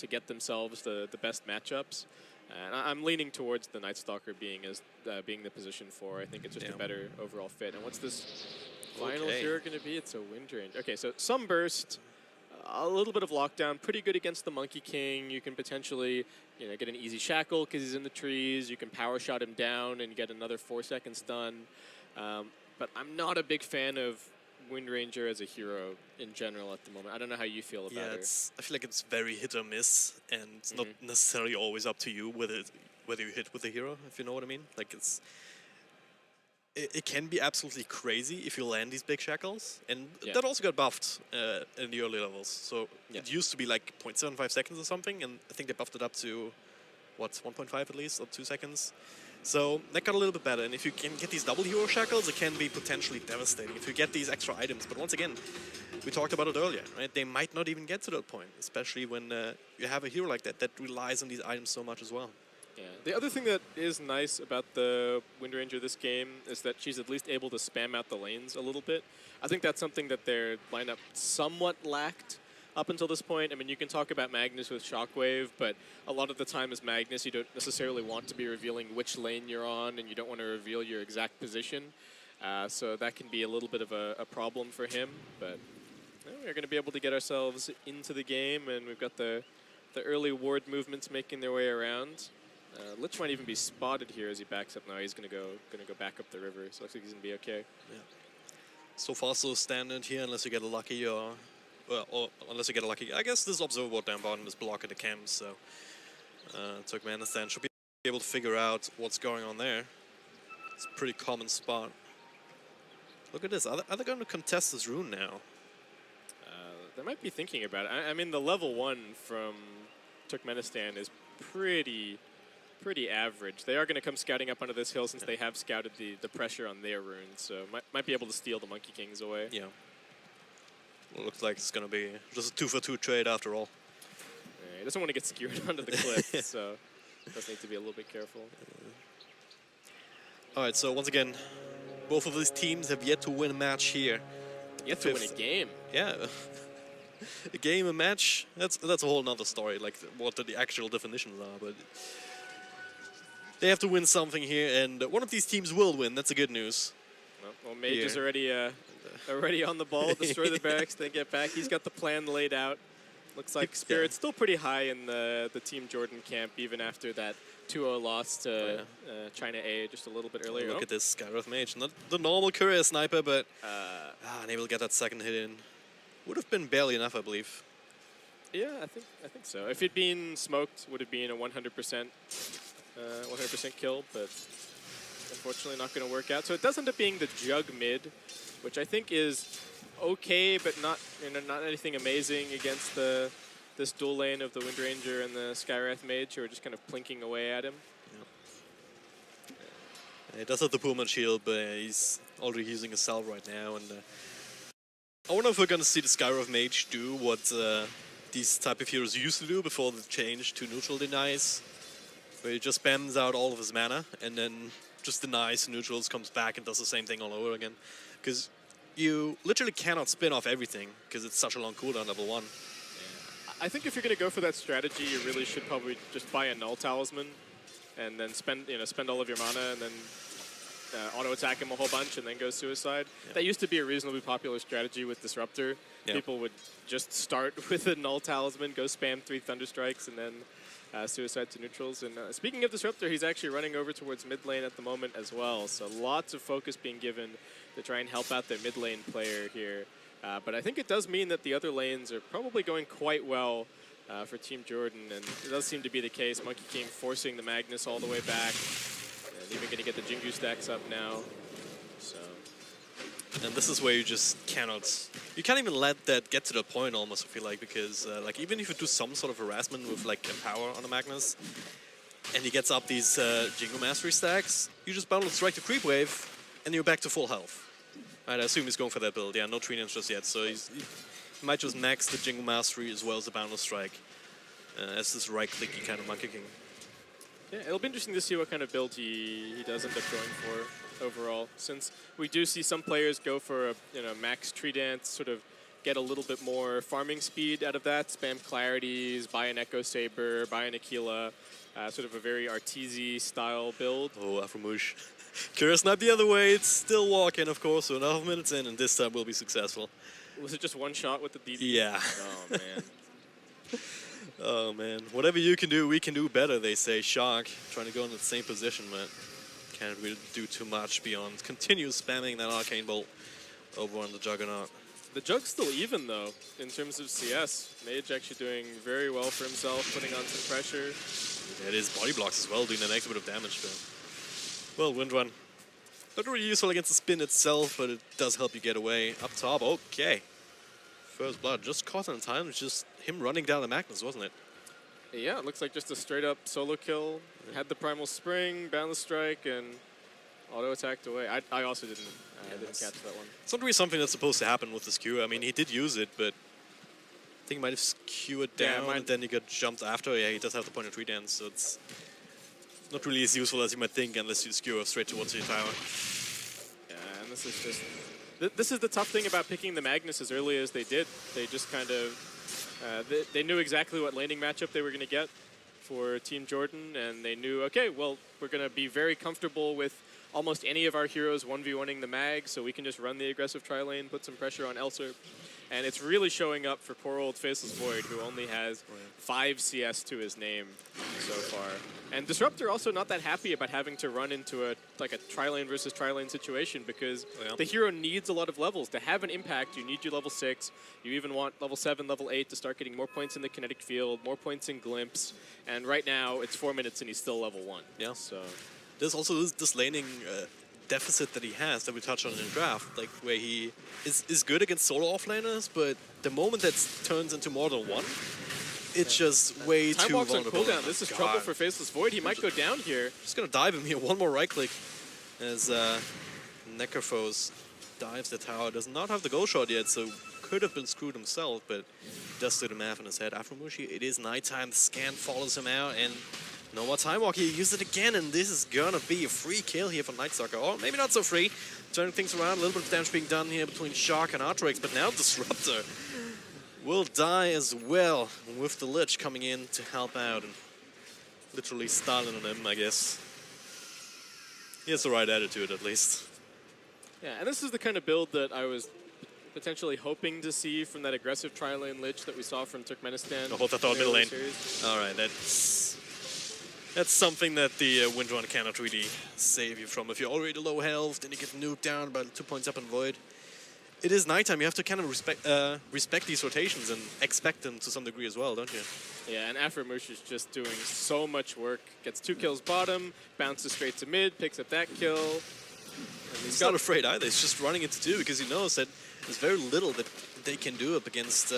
to get themselves the best matchups. And I'm leaning towards the Night Stalker being the position for. I think it's just a better overall fit. And what's this final hero going to be? It's a Wind Range. Okay, so Sunburst, a little bit of lockdown, pretty good against the Monkey King. You can potentially, get an easy shackle because he's in the trees. You can power shot him down and get another 4-second stun. But I'm not a big fan of Wind Ranger as a hero in general at the moment. I don't know how you feel about her. I feel like it's very hit or miss, and it's not necessarily always up to you whether you hit with the hero, if you know what I mean. Like it can be absolutely crazy if you land these big shackles, and that also got buffed in the early levels. So it used to be like 0.75 seconds or something, and I think they buffed it up to, 1.5 at least, or 2 seconds. So that got a little bit better, and if you can get these double hero shackles, it can be potentially devastating if you get these extra items. But once again, we talked about it earlier, right? They might not even get to that point, especially when you have a hero like that relies on these items so much as well. Yeah. The other thing that is nice about the Wind Ranger this game is that she's at least able to spam out the lanes a little bit. I think that's something that their lineup somewhat lacked up until this point. I mean, you can talk about Magnus with Shockwave, but a lot of the time as Magnus, you don't necessarily want to be revealing which lane you're on, and you don't want to reveal your exact position. So that can be a little bit of a problem for him. But we're going to be able to get ourselves into the game, and we've got the early ward movements making their way around. Lich might even be spotted here as he backs up now. He's going to go back up the river, so looks like he's going to be okay. Yeah. So far, so standard here, unless you get lucky, or unless you get lucky. I guess this observer ward down bottom is blocking the camps, so Turkmenistan should be able to figure out what's going on there. It's a pretty common spot. Look at this. Are they going to contest this rune now? They might be thinking about it. I mean, the level 1 from Turkmenistan is pretty average. They are going to come scouting up onto this hill since they have scouted the pressure on their runes, so might be able to steal the Monkey Kings away. Yeah. Well, looks like it's going to be just a 2-for-2 trade after all. Yeah, he doesn't want to get skewered onto the cliff, so does need to be a little bit careful. All right, so once again, both of these teams have yet to win a match here. Yet to win a game. Yeah. A game, a match, that's a whole nother story, like what the actual definitions are, but they have to win something here, and one of these teams will win. That's the good news. Well, Mage is already on the ball. Destroy the barracks, then get back. He's got the plan laid out. Looks like Spirit's still pretty high in the Team Jordan camp, even after that 2-0 loss to China A just a little bit earlier. Look at this Skywrath Mage. Not the normal courier sniper, but unable to get that second hit in. Would have been barely enough, I believe. Yeah, I think so. If it'd been smoked, would have been a 100% kill, but unfortunately not going to work out. So it does end up being the Jug mid, which I think is okay, but not anything amazing against this dual lane of the Wind Ranger and the Skywrath Mage, who are just kind of plinking away at him. Yeah. He does have the Pullman shield, but he's already using a salve right now, and I wonder if we're going to see the Skywrath Mage do what these type of heroes used to do before the change to neutral denies, where he just spams out all of his mana and then just denies neutrals, comes back and does the same thing all over again. Because you literally cannot spin off everything because it's such a long cooldown, level 1. Yeah. I think if you're going to go for that strategy, you really should probably just buy a Null Talisman and then spend all of your mana and then auto attack him a whole bunch and then go suicide. Yeah. That used to be a reasonably popular strategy with Disruptor. Yeah. People would just start with a Null Talisman, go spam 3 Thunderstrikes, and then suicide to neutrals. And speaking of Disruptor, he's actually running over towards mid lane at the moment as well. So lots of focus being given to try and help out their mid lane player here. But I think it does mean that the other lanes are probably going quite well for Team Jordan. And it does seem to be the case. Monkey King forcing the Magnus all the way back. And even going to get the Jingu stacks up now. So. And this is where you just cannot... You can't even let that get to the point almost, I feel like, because like even if you do some sort of harassment with like Empower on the Magnus, and he gets up these Jingu Mastery stacks, you just bundle strike the Creep Wave, and you're back to full health. Right, I assume he's going for that build. Yeah, no Trinians just yet, so he might just max the Jingu Mastery as well as the Boundless Strike as this right-clicky kind of Monkey King. Yeah, it'll be interesting to see what kind of build he does end up going for overall, since we do see some players go for a max Tree Dance, sort of get a little bit more farming speed out of that. Spam Clarities, buy an Echo Saber, buy an Aquila. Sort of a very Arteezy style build. Oh, Afromush. Curious not the other way. It's still walking, of course, so enough minutes in, and this time we'll be successful. Was it just one shot with the DB? Yeah. Oh, man. Oh, man. Whatever you can do, we can do better, they say. Shark trying to go in the same position, but can't really do too much beyond continue spamming that Arcane Bolt over on the Juggernaut. The Jug's still even, though, in terms of CS. Mage actually doing very well for himself, putting on some pressure. It is body blocks as well, doing an extra bit of damage, but... Well, Wind Run. Not really useful against the spin itself, but it does help you get away. Up top, okay. First blood, just caught in time. It's just him running down the Magnus, wasn't it? Yeah, it looks like just a straight-up solo kill. Yeah. Had the Primal Spring, Boundless Strike, and auto-attacked away. I also didn't catch that one. It's not really something that's supposed to happen with the skewer. I mean, he did use it, but I think he might have skewered down, and then he got jumped after. Yeah, he does have the point of 3 dance, so it's not really as useful as you might think unless you skewer straight towards your tower. Yeah, and this is just... This is the tough thing about picking the Magnus as early as they did. They just kind of... they knew exactly what laning matchup they were going to get for Team Jordan, and they knew, okay, well, we're going to be very comfortable with almost any of our heroes 1v1ing the mag, so we can just run the aggressive tri-lane, put some pressure on Elser. And it's really showing up for poor old Faceless Void, who only has 5 CS to his name so far. And Disruptor also not that happy about having to run into a tri-lane versus tri-lane situation, because the hero needs a lot of levels. To have an impact, you need your level 6. You even want level 7, level 8 to start getting more points in the kinetic field, more points in glimpse. And right now, it's 4 minutes and he's still level 1. Yeah. So there's also this laning deficit that he has that we touched on in the draft, like where he is good against solo offlaners, but the moment that turns into more than one, it's just way Time too walks vulnerable. on cooldown. This is trouble for Faceless Void. He might go down here. Just gonna dive him here. One more right click as Necrophos dives the tower. Does not have the goal shot yet, so could have been screwed himself, but does do the math in his head. After Mushi, it is nighttime. The scan follows him out, and no more Time Walk. He used it again, and this is gonna be a free kill here for Nightstalker. Or maybe not so free. Turning things around, a little bit of damage being done here between Shark and Artrix, but now Disruptor will die as well, with the Lich coming in to help out and literally styling on him, I guess. He has the right attitude, at least. Yeah, and this is the kind of build that I was potentially hoping to see from that aggressive tri-lane Lich that we saw from Turkmenistan. The hold that thought middle lane. Alright, that's something that the Wind Run cannot really save you from. If you're already low health, then you get nuked down about 2 points up in Void. It is nighttime. You have to kind of respect these rotations and expect them to some degree as well, don't you? Yeah, and Afromush is just doing so much work. Gets 2 kills bottom, bounces straight to mid, picks up that kill. And he's not afraid either. He's just running into 2 because he knows that there's very little that they can do up against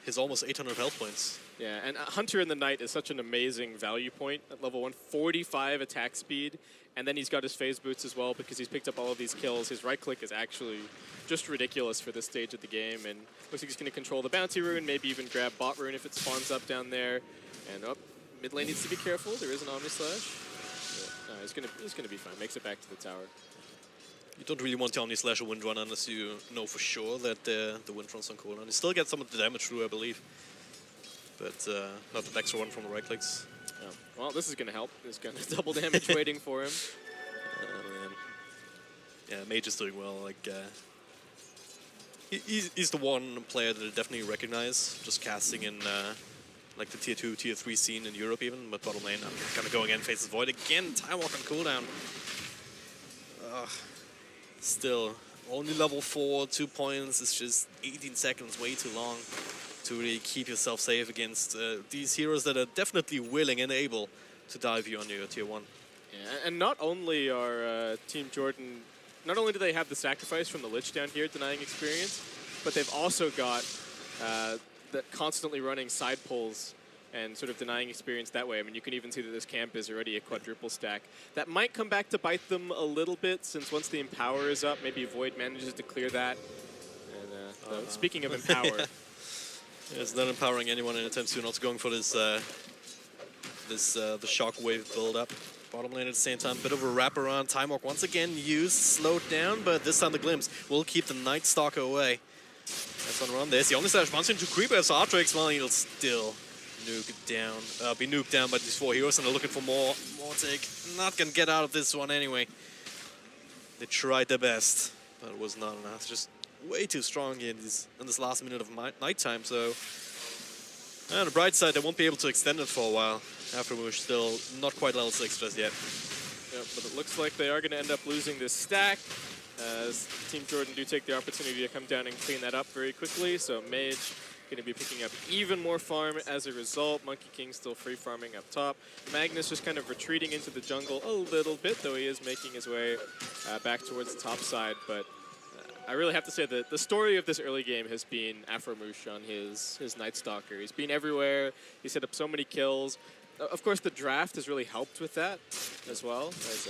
his almost 800 health points. Yeah, and Hunter in the Night is such an amazing value point at level 1. 45 attack speed, and then he's got his phase boots as well because he's picked up all of these kills. His right click is actually just ridiculous for this stage of the game, and looks like he's going to control the bounty rune, maybe even grab bot rune if it spawns up down there. And mid lane needs to be careful. There is an Omni Slash. Yeah, no, he's gonna be fine. Makes it back to the tower. You don't really want to Omni Slash or Wind Run unless you know for sure that the Wind Run's on cooldown. You still get some of the damage through, I believe. But not the extra one from the right clicks. Oh. Well, this is going to help. There's going to double damage waiting for him. Man. Yeah, Mage is doing well. Like he's the one player that I definitely recognize. Just casting in like the tier 2, tier 3 scene in Europe even. But bottom lane, I'm gonna go again, Faceless Void again. Time Walk on cooldown. Still, only level 4, 2 points. It's just 18 seconds, way too long to really keep yourself safe against these heroes that are definitely willing and able to dive you on your tier 1. Yeah, and not only are Team Jordan, not only do they have the sacrifice from the Lich down here denying experience, but they've also got the constantly running side pulls and sort of denying experience that way. I mean, you can even see that this camp is already a quadruple stack. That might come back to bite them a little bit, since once the Empower is up, maybe Void manages to clear that. And speaking of Empower... Yeah, it's not empowering anyone anytime soon. Also going for this, the Shockwave build-up. Bottom lane at the same time, bit of a wraparound. Time Walk once again used, slowed down, but this time the Glimpse will keep the Night Stalker away. As Just on run. There's the only slash runs into creeper, so Artrix, well, he'll still nuke it down. Be nuked down by these 4 heroes, and they're looking for more take. Not gonna get out of this one anyway. They tried their best, but it was not enough. Just way too strong here in this last minute of nighttime, so... On the bright side, they won't be able to extend it for a while. After we're still not quite level 6 just yet. Yep, but it looks like they are going to end up losing this stack, as Team Jordan do take the opportunity to come down and clean that up very quickly. So Mage going to be picking up even more farm as a result. Monkey King still free farming up top. Magnus just kind of retreating into the jungle a little bit, though he is making his way back towards the top side. But I really have to say that the story of this early game has been Afromoosh on his Night Stalker. He's been everywhere. He's set up so many kills. Of course, the draft has really helped with that as well, as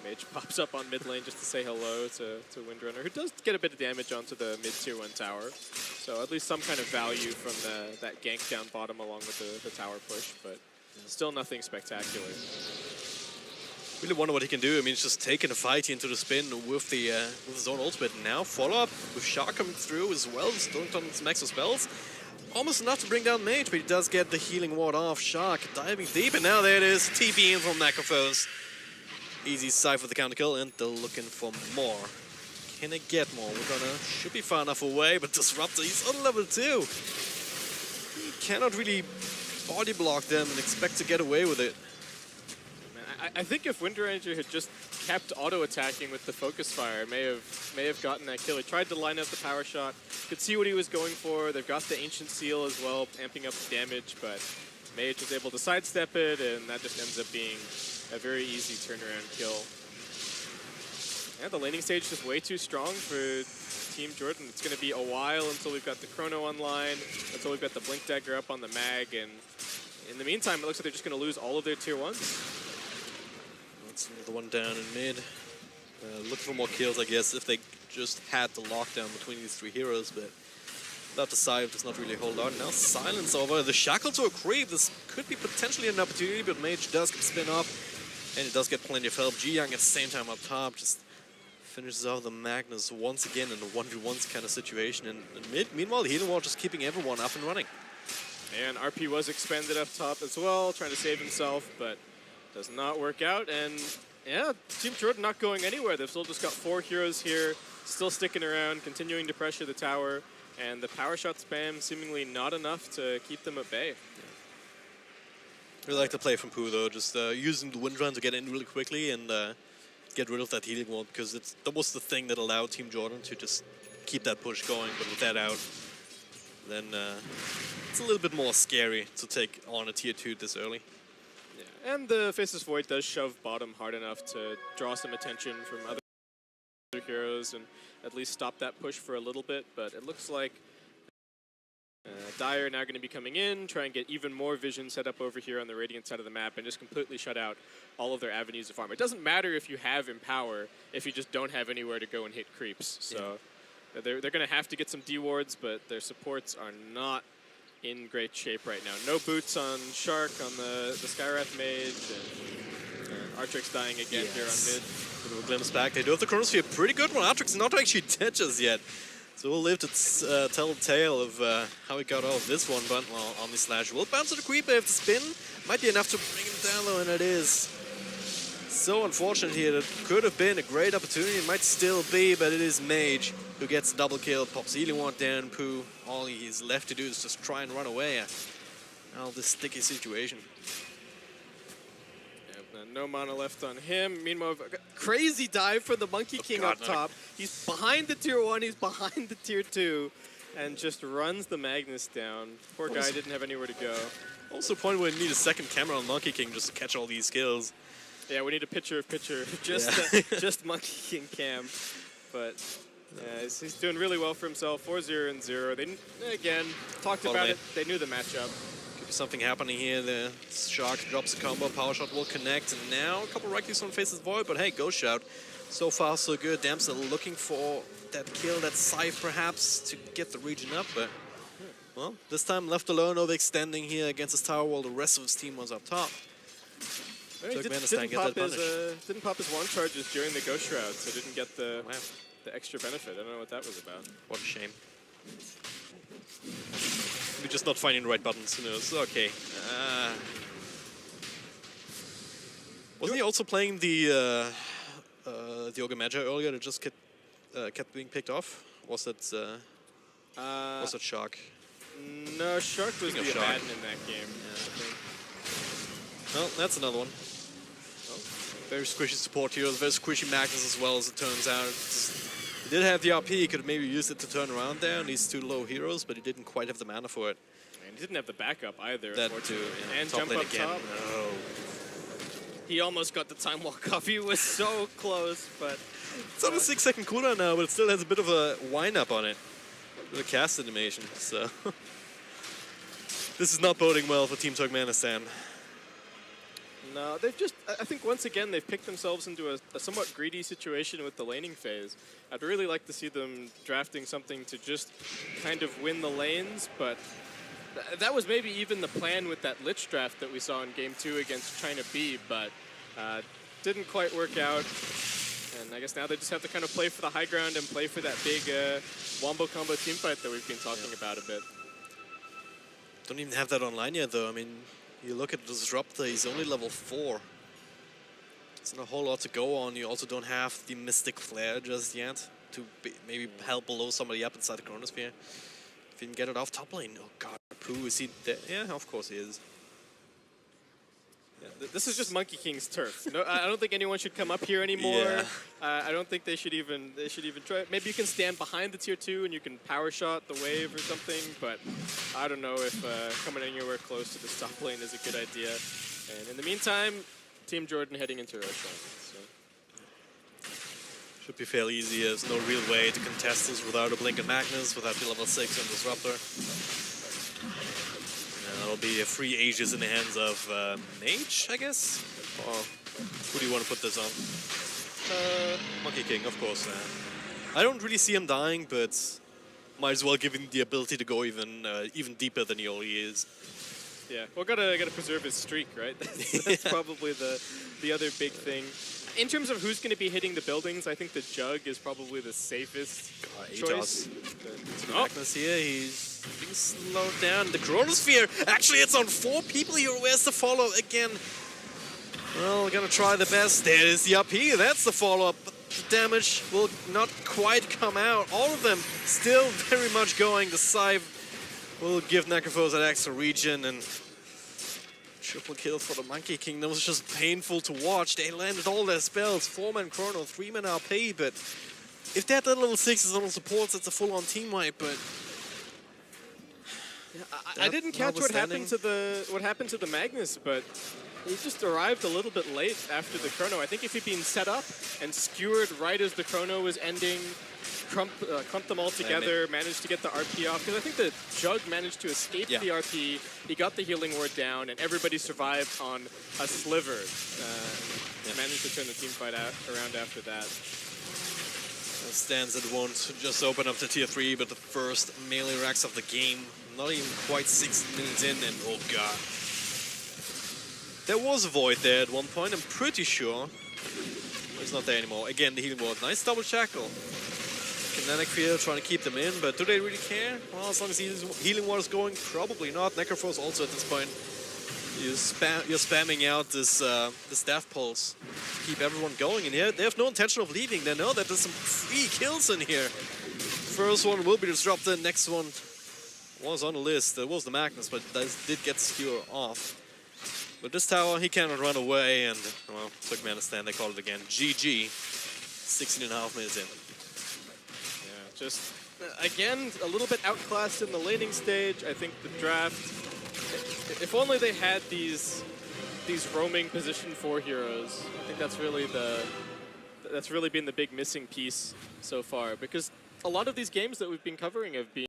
Mage pops up on mid lane just to say hello to Windrunner, who does get a bit of damage onto the mid-tier 1 tower. So at least some kind of value from that gank down bottom along with the tower push, but still nothing spectacular. Really wonder what he can do. I mean, he's just taking a fight into the spin with his own ultimate. Now follow up with Shark coming through as well. Still on his max of spells. Almost enough to bring down Mage, but he does get the healing ward off. Shark diving deep, and now there it is. TP in from Necrophos. Easy side for the counter kill, and they're looking for more. Can they get more? Should be far enough away, but Disruptor, he's on level 2. He cannot really body block them and expect to get away with it. I think if Wind Ranger had just kept auto-attacking with the focus fire, may have gotten that kill. He tried to line up the power shot, could see what he was going for. They've got the Ancient Seal as well, amping up the damage, but Mage was able to sidestep it, and that just ends up being a very easy turnaround kill. Yeah, the laning stage is just way too strong for Team Jordan. It's going to be a while until we've got the Chrono online, until we've got the Blink Dagger up on the mag, and in the meantime, it looks like they're just going to lose all of their tier 1s. That's another one down in mid. Looking for more kills, I guess, if they just had the lockdown between these 3 heroes, but without the side does not really hold on. Now Silence over the Shackle to a creep. This could be potentially an opportunity, but Mage does get spin off, and it does get plenty of help. Ji-Young at the same time up top just finishes off the Magnus once again in a 1v1 kind of situation. And mid, meanwhile, the Healing Wall just keeping everyone up and running. And RP was expanded up top as well, trying to save himself, but does not work out. And yeah, Team Jordan not going anywhere. They've still just got 4 heroes here, still sticking around, continuing to pressure the tower, and the power shot spam seemingly not enough to keep them at bay. Yeah. Really like the play from Pooh though, just using the wind run to get in really quickly and get rid of that healing wall, because that was the thing that allowed Team Jordan to just keep that push going. But with that out, then it's a little bit more scary to take on a tier 2 this early. Yeah, and the Faceless Void does shove bottom hard enough to draw some attention from other heroes and at least stop that push for a little bit, but it looks like Dire now going to be coming in, try and get even more vision set up over here on the Radiant side of the map and just completely shut out all of their avenues of farm. It doesn't matter if you have Empower if you just don't have anywhere to go and hit creeps. So yeah, they're going to have to get some D-wards, but their supports are not in great shape right now. No boots on Shark, on the Skywrath Mage, and Artrix dying again here on mid. Bit of a glimpse back. They do have the Chronosphere, pretty good one. Artrix not actually dead just yet. So we'll live to tell the tale of how he got out of this one, but well, Omni Slash will bounce to the creeper if the spin might be enough to bring him down though, and it is. So unfortunate here. That could have been a great opportunity. It might still be, but it is Mage who gets a double kill, pops healing ward down. Pooh, all he's left to do is just try and run away out of this sticky situation. No mana left on him. Meanwhile, crazy dive for the Monkey King up top. He's behind the tier 1, he's behind the tier 2, and just runs the Magnus down. Poor guy didn't have anywhere to go. Also a point where we need a second camera on Monkey King just to catch all these kills. Yeah, we need a picture of just just Monkey King cam. But he's doing really well for himself. 4-0 and 0. They again talked about it. They knew the matchup. Something happening here. The Shark drops a combo, power shot will connect, and now a couple right clicks on Faceless Void, but hey, Ghost Shout. So far, so good. Damsel looking for that kill, that scythe perhaps, to get the region up, but well, this time left alone, overextending here against his tower while the rest of his team was up top. Didn't pop his wand charges during the Ghost Shroud, so didn't get the extra benefit. I don't know what that was about. What a shame. We're just not finding the right buttons, who knows? Okay. Wasn't he also playing the Ogre Magi earlier that just kept being picked off? Was that Shark? No, Shark was the Shark. Abaddon in that game. Yeah, I think. Well, that's another one. Very squishy support heroes, very squishy Magnus as well, as it turns out. He did have the RP, he could have maybe used it to turn around there on these two low heroes, but he didn't quite have the mana for it. And he didn't have the backup either. That too, yeah. And Top jump lane up again. top. No. He almost got the time walk off. He was so close, but... It's on a 6-second cooldown now, but it still has a bit of a wind-up on it. With a cast animation, so... This is not boding well for Team Turkmenistan. No, they've just, I think once again, they've picked themselves into a somewhat greedy situation with the laning phase. I'd really like to see them drafting something to just kind of win the lanes, but that was maybe even the plan with that Lich draft that we saw in Game 2 against China B, but didn't quite work out. And I guess now they just have to kind of play for the high ground and play for that big wombo combo teamfight that we've been talking about a bit. Don't even have that online yet, though. I mean, you look at Disruptor, he's only level 4. There's not a whole lot to go on. You also don't have the Mystic Flare just yet to maybe help below somebody up inside the Chronosphere. If you can get it off top lane. Oh god, Pooh, is he there? Yeah, of course he is. Yeah, this is just Monkey King's turf. No, I don't think anyone should come up here anymore. Yeah. I don't think they should even try. Maybe you can stand behind the tier 2 and you can power shot the wave or something, but I don't know if coming anywhere close to the top lane is a good idea. And in the meantime, Team Jordan heading into Roshan. So. Should be fairly easy. There's no real way to contest this without a Blink and Magnus, without the level 6 and Disruptor. That'll be a free Aegis in the hands of Mage, I guess? Or who do you want to put this on? Monkey King, of course. I don't really see him dying, but might as well give him the ability to go even deeper than he already is. Yeah, well, gotta preserve his streak, right? That's probably the other big thing. In terms of who's going to be hitting the buildings, I think the Jug is probably the safest choice. Magnus here, he's being slowed down. The Chronosphere, actually it's on 4 people here. Where's the follow again? Well, we're gonna try the best. There is the RP, that's the follow-up. But the damage will not quite come out. All of them still very much going. The Scythe will give Necrophos that extra regen, and triple kill for the Monkey King. That was just painful to watch. They landed all their spells. 4-man Chrono, 3-man RP, but if they had that level 6s on supports, it's a full-on team wipe, but... Yeah, I didn't catch what happened to the Magnus, but he just arrived a little bit late after the Chrono. I think if he'd been set up and skewered right as the Chrono was ending, clumped them all together, managed to get the RP off, because I think the Jug managed to escape the RP, he got the healing ward down, and everybody survived on a sliver. Managed to turn the team fight around after that. Stands that won't just open up to tier 3, but the first melee racks of the game. Not even quite 6 minutes in, and oh god. There was a void there at one point, I'm pretty sure. It's not there anymore. Again, the healing ward. Nice double shackle. Kinetic field trying to keep them in, but do they really care? Well, as long as the healing ward is going, probably not. Necrophos also at this point. You're spamming out this Death Pulse. Keep everyone going in here. They have no intention of leaving. They know that there's some free kills in here. First one will be disrupted. Next one was on the list. It was the Magnus, but that did get skewer off. But this tower, he cannot run away, and, well, Turkmenistan, they call it again. GG. 16.5 minutes in. Yeah, just, again, a little bit outclassed in the laning stage. I think the draft, if only they had these roaming position 4 heroes, I think that's really been the big missing piece so far, because a lot of these games that we've been covering have been